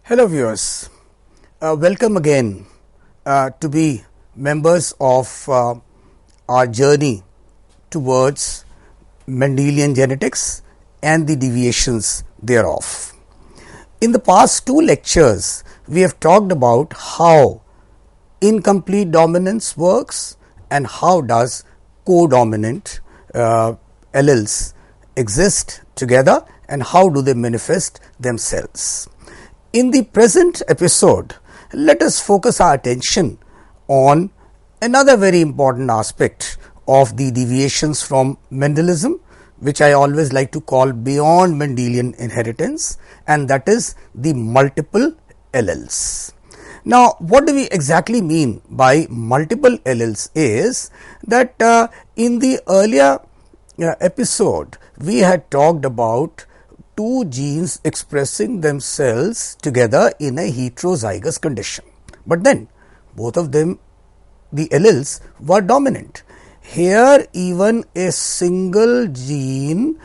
Hello viewers, welcome again to be members of our journey towards Mendelian genetics and the deviations thereof. In the past two lectures, we have talked about how incomplete dominance works and how does codominant alleles exist together and how do they manifest themselves. In the present episode, let us focus our attention on another very important aspect of the deviations from Mendelism, which I always like to call beyond Mendelian inheritance, and that is the multiple alleles. Now, what do we exactly mean by multiple alleles is that in the earlier episode, we had talked about two genes expressing themselves together in a heterozygous condition, but then both of them, the alleles, were dominant. Here even a single gene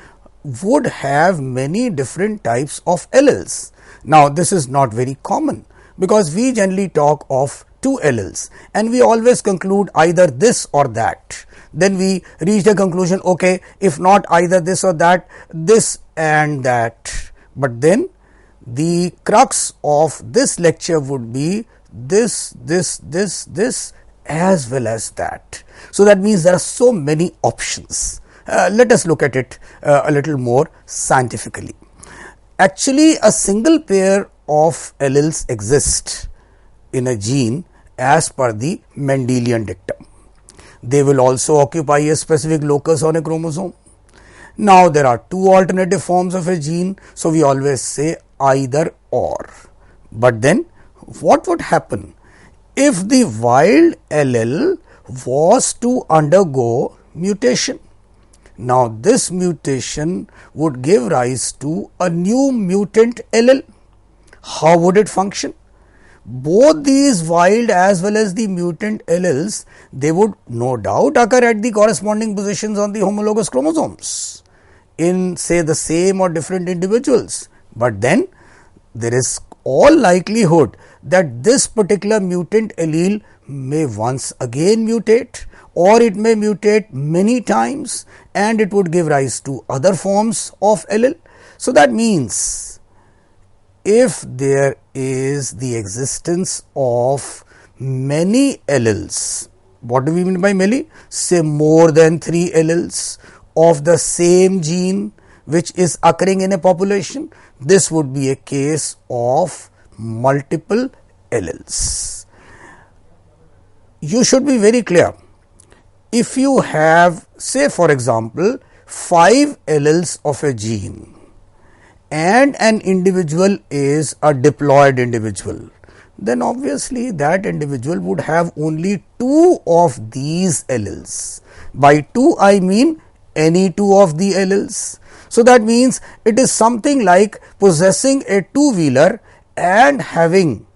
would have many different types of alleles. Now, this is not very common because we generally talk of two alleles and we always conclude either this or that. Then we reach the conclusion, okay, if not either this or that, this and that. But then the crux of this lecture would be this as well as that. So that means there are so many options. Let us look at it a little more scientifically. Actually, a single pair of alleles exist in a gene as per the Mendelian dictum. They will also occupy a specific locus on a chromosome. Now, there are two alternative forms of a gene, so we always say either or. But then what would happen if the wild allele was to undergo mutation? Now, this mutation would give rise to a new mutant allele. How would it function? Both these wild as well as the mutant alleles, they would no doubt occur at the corresponding positions on the homologous chromosomes in, say, the same or different individuals. But then there is all likelihood that this particular mutant allele may once again mutate, or it may mutate many times and it would give rise to other forms of allele. So that means if there is the existence of many alleles, what do we mean by many? Say more than 3 alleles of the same gene which is occurring in a population, this would be a case of multiple alleles. You should be very clear. If you have, say for example, 5 alleles of a gene and an individual is a diploid individual, then obviously that individual would have only 2 of these alleles. By 2 I mean any 2 of the alleles. So that means it is something like possessing a two-wheeler and having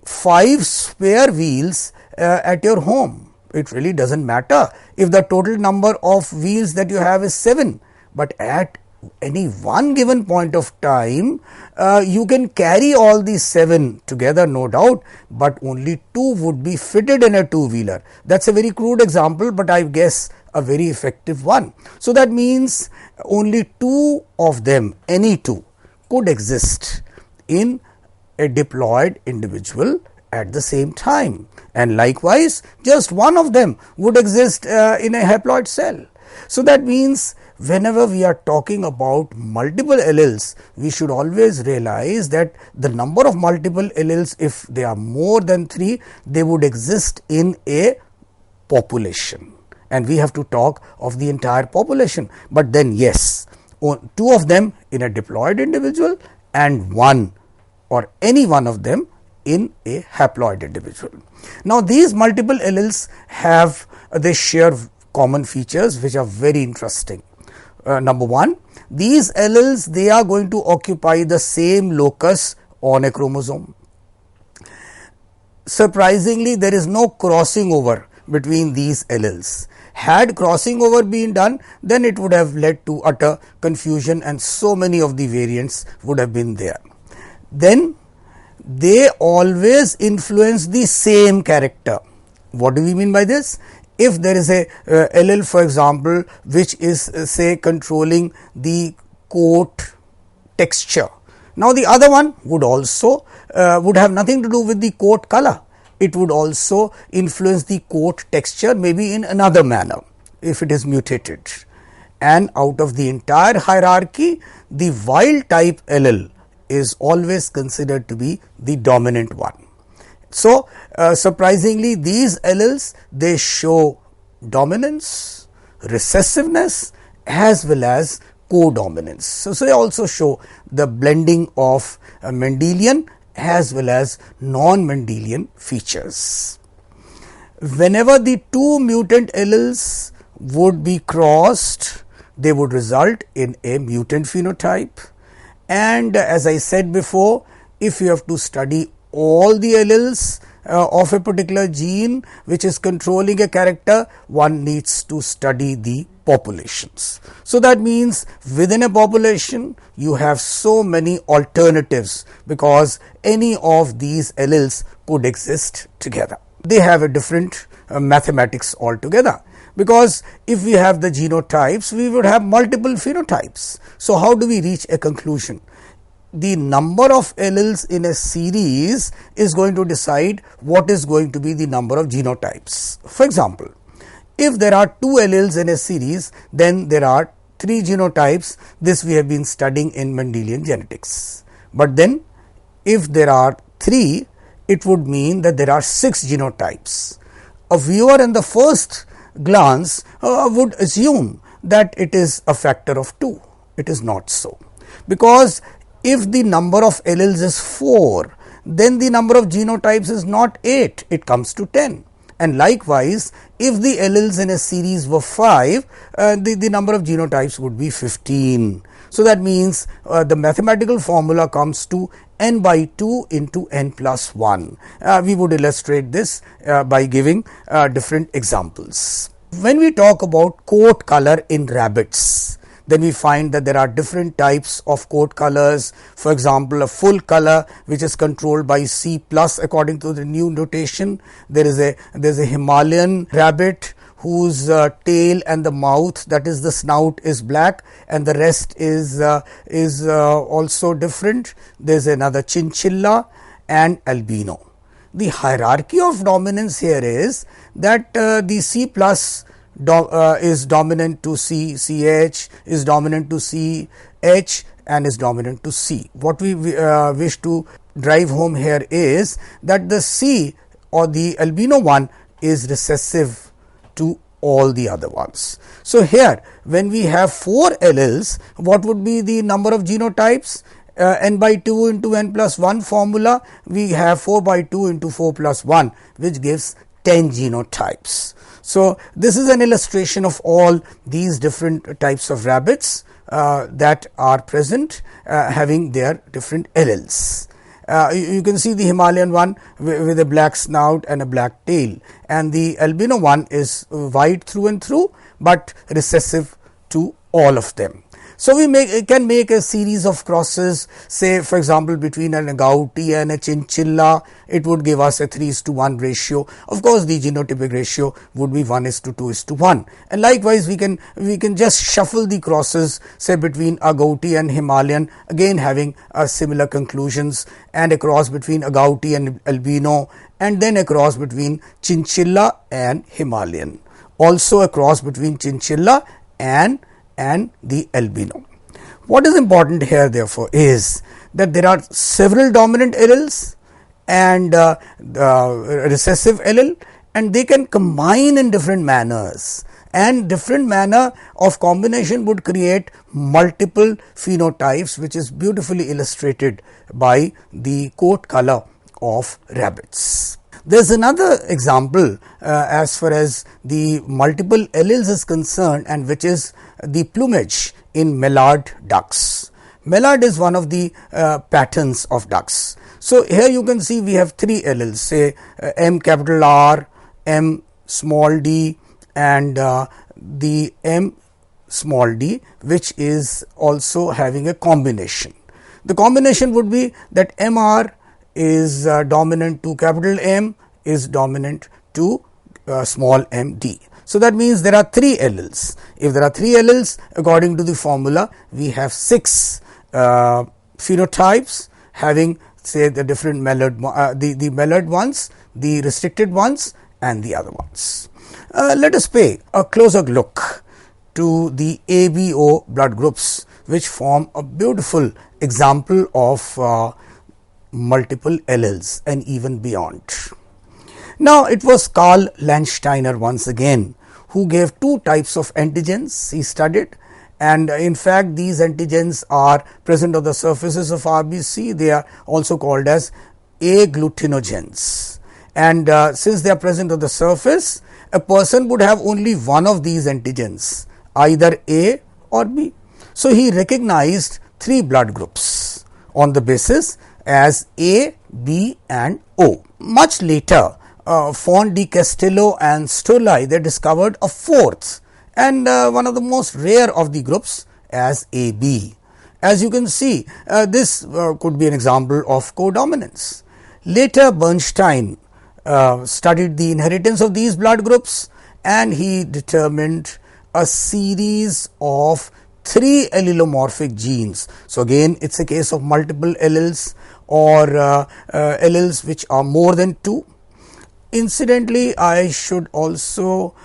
5 spare wheels at your home. It really doesn't matter if the total number of wheels that you have is 7, but at any one given point of time, you can carry all these 7 together, no doubt, but only 2 would be fitted in a two-wheeler. That's a very crude example, but I guess a very effective one. So that means only 2 of them, any 2, could exist in a diploid individual at the same time, and likewise just one of them would exist in a haploid cell. So that means whenever we are talking about multiple alleles, we should always realize that the number of multiple alleles, if they are more than 3, they would exist in a population, and we have to talk of the entire population. But then yes, 2 of them in a diploid individual and 1 or any one of them in a haploid individual. Now, these multiple alleles have, they share common features which are very interesting. Number one, these alleles, they are going to occupy the same locus on a chromosome. Surprisingly, there is no crossing over between these alleles. Had crossing over been done, then it would have led to utter confusion and so many of the variants would have been there. Then they always influence the same character. What do we mean by this? If there is a allele, for example, which is say controlling the coat texture, now the other one would also would have nothing to do with the coat color. It would also influence the coat texture, maybe in another manner if it is mutated. And out of the entire hierarchy, the wild type allele is always considered to be the dominant one. So, surprisingly, these alleles, they show dominance, recessiveness as well as codominance. So, they also show the blending of Mendelian as well as non-Mendelian features. Whenever the two mutant alleles would be crossed, they would result in a mutant phenotype. And as I said before, if you have to study all the alleles of a particular gene which is controlling a character, one needs to study the populations. So, that means within a population you have so many alternatives, because any of these alleles could exist together. They have a different mathematics altogether, because if we have the genotypes, we would have multiple phenotypes. So, how do we reach a conclusion? The number of alleles in a series is going to decide what is going to be the number of genotypes. For example, if there are 2 alleles in a series, then there are 3 genotypes. This we have been studying in Mendelian genetics. But then if there are 3, it would mean that there are 6 genotypes. A viewer in the first glance would assume that it is a factor of 2. It is not so, because if the number of alleles is 4, then the number of genotypes is not 8, it comes to 10. And likewise, if the alleles in a series were 5, the number of genotypes would be 15. So, that means the mathematical formula comes to n by 2 into n plus 1. We would illustrate this by giving different examples. When we talk about coat color in rabbits, then we find that there are different types of coat colors. For example, a full color which is controlled by C plus according to the new notation. There is a Himalayan rabbit whose tail and the mouth, that is the snout, is black, and the rest is also different. There is another chinchilla and albino. The hierarchy of dominance here is that the C plus is dominant to C, CH is dominant to CH, and is dominant to C. What we wish to drive home here is that the C or the albino one is recessive to all the other ones. So, here when we have 4 alleles, what would be the number of genotypes? N by 2 into n plus 1 formula, we have 4 by 2 into 4 plus 1, which gives 10 genotypes. So, this is an illustration of all these different types of rabbits that are present having their different alleles. You can see the Himalayan one with a black snout and a black tail, and the albino one is white through and through, but recessive to all of them. So, we can make a series of crosses, say for example between an agouti and a chinchilla. It would give us a 3:1 ratio. Of course, the genotypic ratio would be 1:2:1, and likewise we can just shuffle the crosses, say between agouti and Himalayan, again having similar conclusions, and a cross between agouti and albino, and then a cross between chinchilla and Himalayan, also a cross between chinchilla and the albino. What is important here therefore is that there are several dominant alleles and recessive allele, and they can combine in different manners, and different manner of combination would create multiple phenotypes, which is beautifully illustrated by the coat color of rabbits. There is another example as far as the multiple alleles is concerned, and which is the plumage in mallard ducks. Mallard is one of the patterns of ducks. So, here you can see we have 3 alleles, say M capital R, M small d, and the M small d, which is also having a combination. The combination would be that MR is dominant to capital M is dominant to small md. So, that means there are 3 alleles. If there are 3 alleles, according to the formula, we have 6 phenotypes having, say, the different Maillard, the Maillard ones, the restricted ones and the other ones. Let us pay a closer look to the ABO blood groups, which form a beautiful example of multiple alleles and even beyond. Now, it was Karl Landsteiner once again who gave 2 types of antigens he studied, and in fact these antigens are present on the surfaces of RBC. They are also called as agglutinogens, and since they are present on the surface, a person would have only one of these antigens, either A or B. So, he recognized 3 blood groups on the basis as A, B and O. Much later, Font de Castillo and Stolai, they discovered a 4th and one of the most rare of the groups as AB. As you can see, this could be an example of codominance. Later, Bernstein studied the inheritance of these blood groups, and he determined a series of 3 allelomorphic genes. So, again it is a case of multiple alleles or alleles which are more than 2. Incidentally, I should also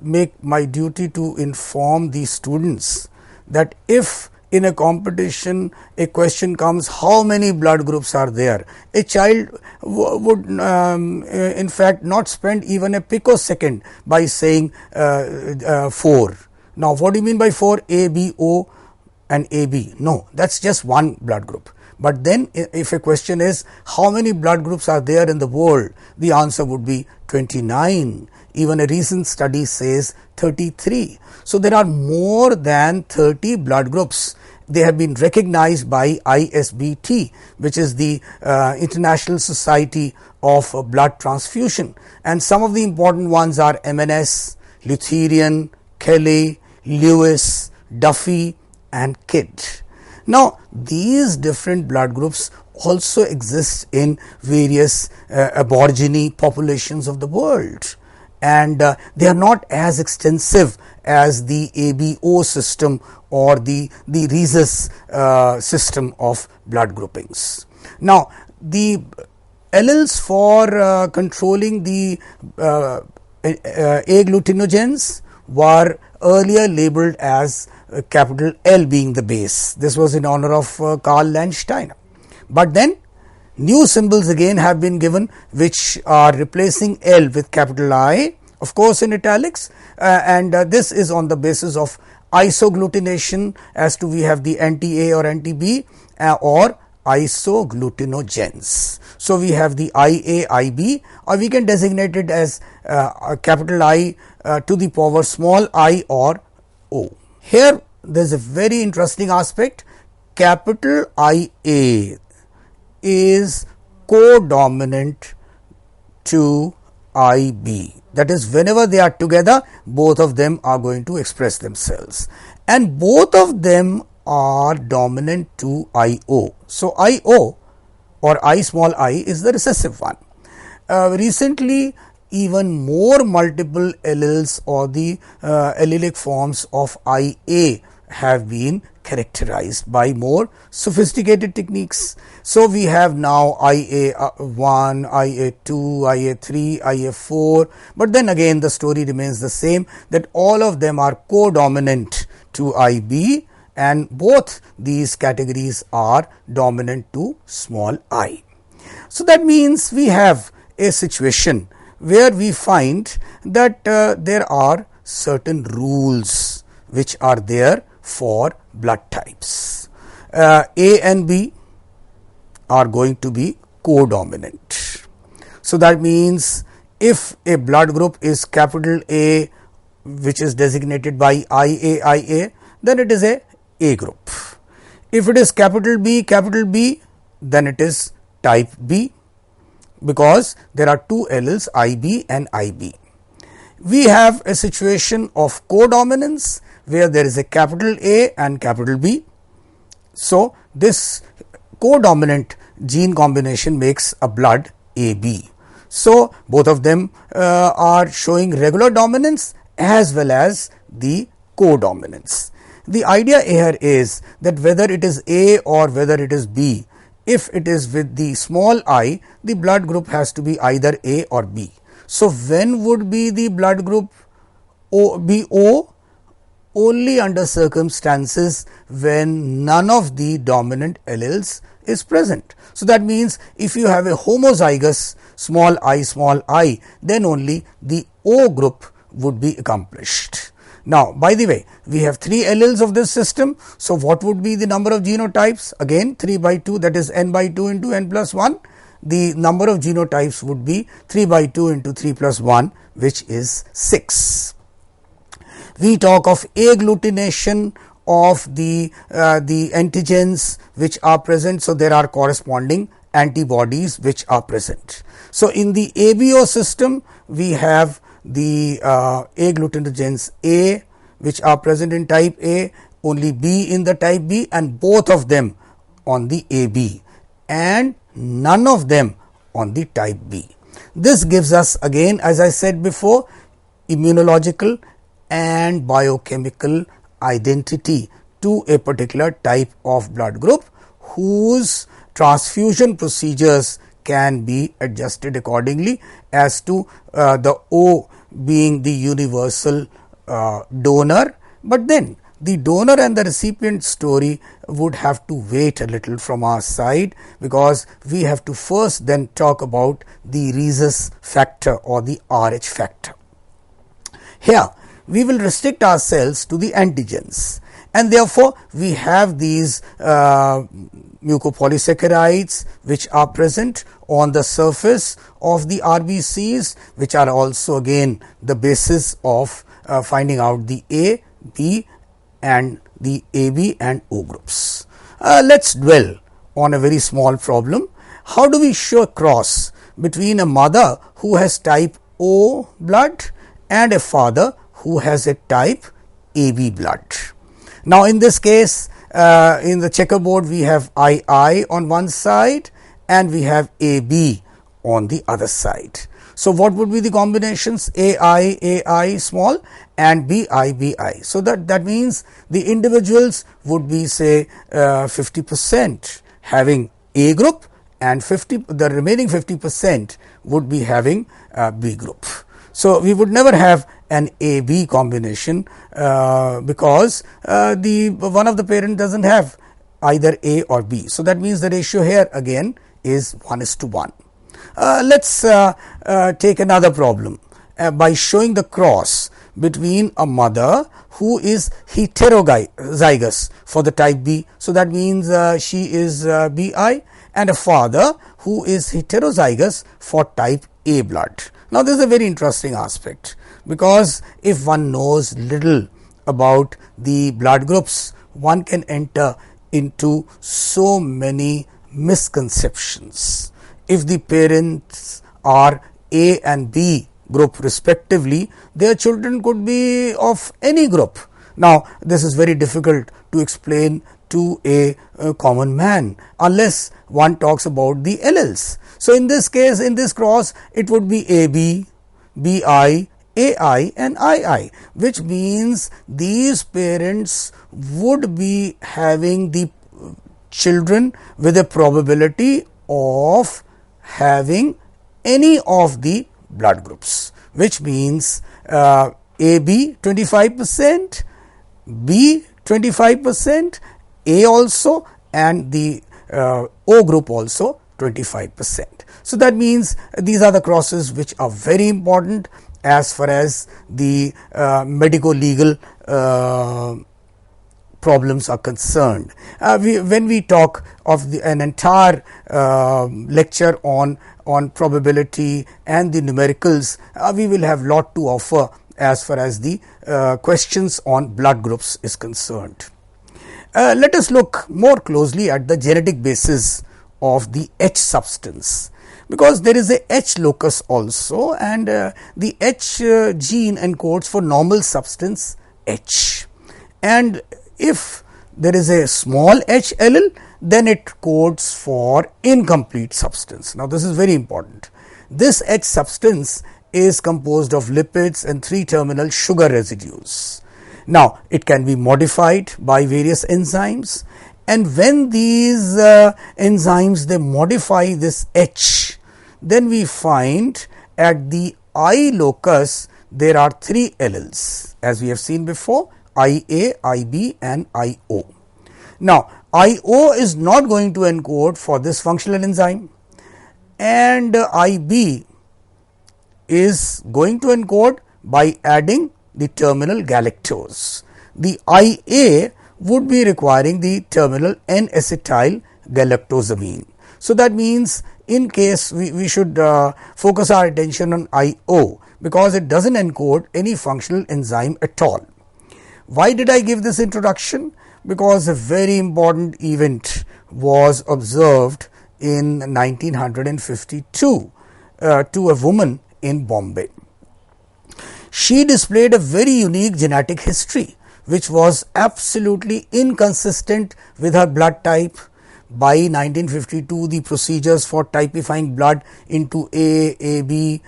make my duty to inform the students that if in a competition a question comes, how many blood groups are there, a child would in fact not spend even a picosecond by saying 4. Now, what do you mean by 4? A, B, O and A, B? No, that is just one blood group. But then if a question is how many blood groups are there in the world, the answer would be 29. Even a recent study says 33. So, there are more than 30 blood groups. They have been recognized by ISBT, which is the International Society of Blood Transfusion, and some of the important ones are MNS, Lutheran, Kelly, Lewis, Duffy and Kidd. Now, these different blood groups also exist in various aborigine populations of the world, and they are not as extensive as the ABO system or the Rhesus system of blood groupings. Now, the alleles for controlling the agglutinogens were earlier labeled as capital L being the base. This was in honor of Karl Landsteiner. But then new symbols again have been given, which are replacing L with capital I, of course in italics, and this is on the basis of isoglutination, as to we have the anti-A or anti-B or isoglutinogens. So, we have the IA, IB, or we can designate it as capital I to the power small I or O. Here there is a very interesting aspect. Capital IA is codominant to IB, that is, whenever they are together, both of them are going to express themselves, and both of them are dominant to IO. So, IO or I small I is the recessive one. Recently, even more multiple alleles or the allelic forms of IA have been characterized by more sophisticated techniques. So, we have now IA1, IA2, IA3, IA4, but then again the story remains the same, that all of them are codominant to IB, and both these categories are dominant to small I. So, that means we have a situation where we find that there are certain rules which are there for blood types. A and B are going to be codominant. So, that means if a blood group is capital A, which is designated by IA, then it is a group. If it is capital B, then it is type B, because there are 2 alleles IB and IB. We have a situation of codominance where there is a capital A and capital B. So, this codominant gene combination makes a blood AB. So, both of them are showing regular dominance as well as the codominance. The idea here is that whether it is A or whether it is B, if it is with the small I, the blood group has to be either A or B. So, when would be the blood group be O? Only under circumstances when none of the dominant alleles is present. So, that means if you have a homozygous small I, then only the O group would be accomplished. Now, by the way, we have 3 alleles of this system. So, what would be the number of genotypes? Again 3 by 2, that is n by 2 into n plus 1. The number of genotypes would be 3 by 2 into 3 plus 1, which is 6. We talk of agglutination of the antigens which are present. So, there are corresponding antibodies which are present. So, in the ABO system, we have the agglutinogens A which are present in type A, only B in the type B, and both of them on the AB and none of them on the type B. This gives us, again as I said before, immunological and biochemical identity to a particular type of blood group whose transfusion procedures can be adjusted accordingly as to the O being the universal donor, but then the donor and the recipient story would have to wait a little from our side, because we have to first then talk about the rhesus factor or the Rh factor. Here we will restrict ourselves to the antigens, and therefore, we have these mucopolysaccharides which are present on the surface of the RBCs, which are also again the basis of finding out the A, B and the AB and O groups. Let us dwell on a very small problem. How do we show a cross between a mother who has type O blood and a father who has a type AB blood? Now, in this case, in the checkerboard we have II on one side and we have AB on the other side. So, what would be the combinations? AI small and BI. So, that means the individuals would be say 50% having A group and the remaining 50% would be having B group. So, we would never have an AB combination because one of the parent does not have either A or B. So, that means the ratio here again is 1:1. Let us take another problem by showing the cross between a mother who is heterozygous for the type B. So, that means she is BI, and a father who is heterozygous for type A blood. Now, this is a very interesting aspect, because if one knows little about the blood groups, one can enter into so many misconceptions. If the parents are A and B group respectively, their children could be of any group. Now, this is very difficult to explain to a common man unless one talks about the alleles. So, in this case, in this cross, it would be AB, BI, AI and II, which means these parents would be having the children with a probability of having any of the blood groups, which means AB 25%, B 25%, A also, and the O group also 25%. So, that means these are the crosses which are very important as far as the medico-legal problems are concerned. When we talk of an entire lecture on probability and the numericals, we will have lot to offer as far as the questions on blood groups is concerned. Let us look more closely at the genetic basis of the H substance, because there is a H locus also, and the H gene encodes for normal substance H, and if there is a small h allele, then it codes for incomplete substance. Now, this is very important. This H substance is composed of lipids and 3-terminal sugar residues. Now, it can be modified by various enzymes, and when these enzymes they modify this H, then we find at the I locus there are 3 alleles, as we have seen before, IA, IB and IO. Now, IO is not going to encode for this functional enzyme, and IB is going to encode by adding the terminal galactose. The IA would be requiring the terminal N-acetyl galactosamine. So, that means in case we should focus our attention on IO, because it does not encode any functional enzyme at all. Why did I give this introduction? Because a very important event was observed in 1952 to a woman in Bombay. She displayed a very unique genetic history, which was absolutely inconsistent with her blood type. By 1952, the procedures for typifying blood into A, AB,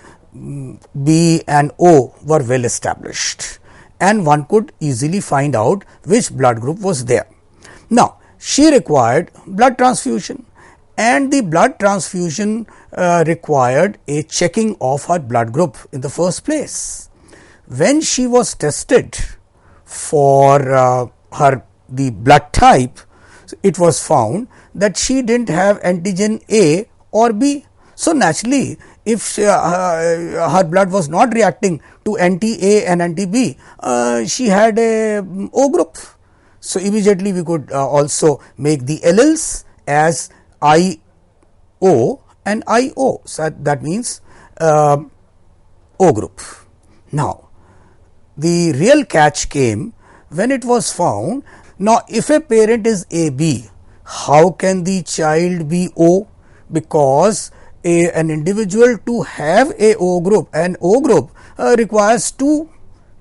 B and O were well established, and one could easily find out which blood group was there. Now, she required blood transfusion, and the blood transfusion required a checking of her blood group in the first place. When she was tested for the blood type, it was found that she didn't have antigen A or B. So, naturally, if her blood was not reacting to anti-A and anti-B, she had a O group. So, immediately we could also make the alleles as IO and IO. So, that means O group. Now, the real catch came when it was found, now if a parent is AB, how can the child be O? Because an individual to have a O group, an O group requires 2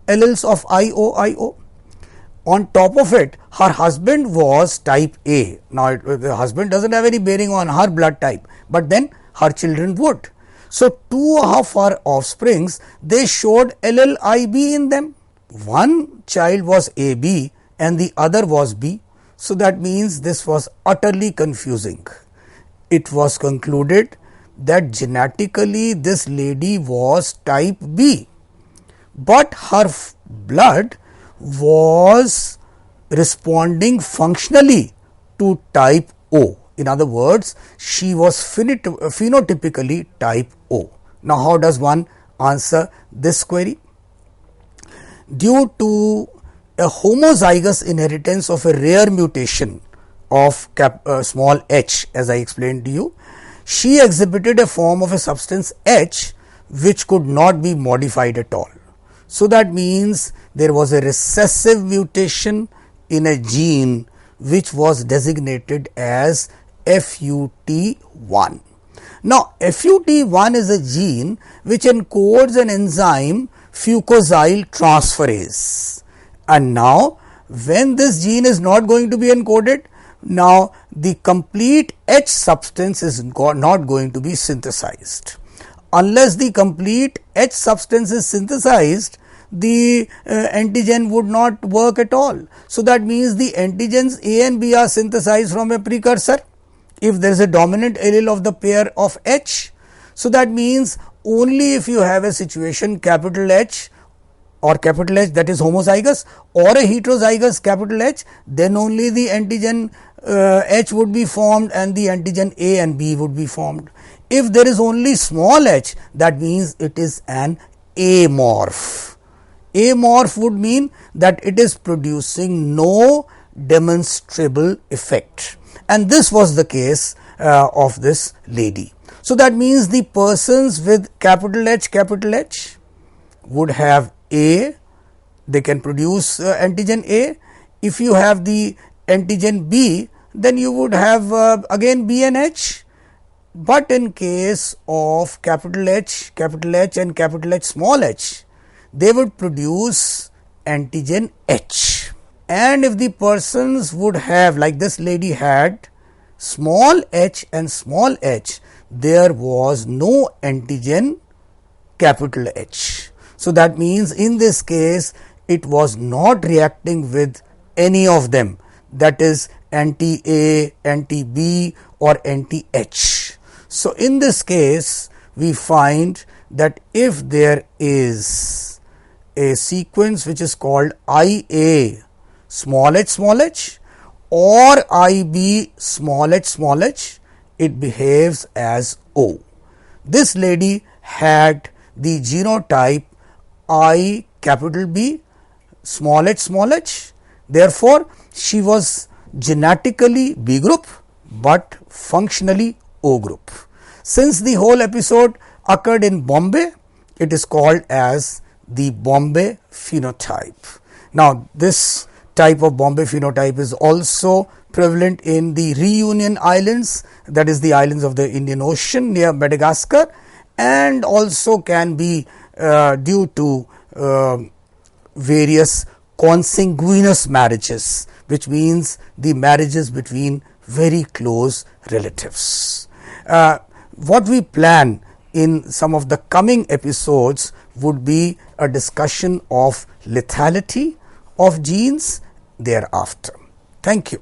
alleles of IO. On top of it, her husband was type A. Now, the husband does not have any bearing on her blood type, but then her children would. So, 2 of her offsprings, they showed allele IB in them. One child was AB and the other was B. So, that means this was utterly confusing. It was concluded that genetically this lady was type B, but her blood was responding functionally to type O. In other words, she was phenotypically type O. Now, how does one answer this query? Due to a homozygous inheritance of a rare mutation of small h, as I explained to you, she exhibited a form of a substance H which could not be modified at all. So, that means there was a recessive mutation in a gene which was designated as FUT1. Now, FUT1 is a gene which encodes an enzyme fucosyl transferase, and now when this gene is not going to be encoded, now the complete H substance is not going to be synthesized. Unless the complete H substance is synthesized, the antigen would not work at all. So, that means the antigens A and B are synthesized from a precursor if there is a dominant allele of the pair of H. So, that means only if you have a situation capital H or capital H, that is homozygous, or a heterozygous capital H, then only the antigen H would be formed and the antigen A and B would be formed. If there is only small h, that means it is an amorph. Amorph would mean that it is producing no demonstrable effect, and this was the case of this lady. So, that means the persons with capital H would have A, they can produce antigen A. If you have the antigen B, then you would have again B and H. But in case of capital H and capital H small h, they would produce antigen H. and if the persons would have, like this lady had small h and small h, there was no antigen capital H. So that means in this case it was not reacting with any of them, that is anti A, anti B or anti H. So in this case we find that if there is a sequence which is called IA small h or IB small h, it behaves as O. This lady had the genotype I capital B small h, therefore she was genetically B group but functionally O group. Since the whole episode occurred in Bombay, it is called as the Bombay phenotype. Now this type of Bombay phenotype is also prevalent in the Reunion Islands, that is the islands of the Indian Ocean near Madagascar, and also can be due to various consanguineous marriages, which means the marriages between very close relatives. What we plan in some of the coming episodes would be a discussion of lethality of genes thereafter. Thank you.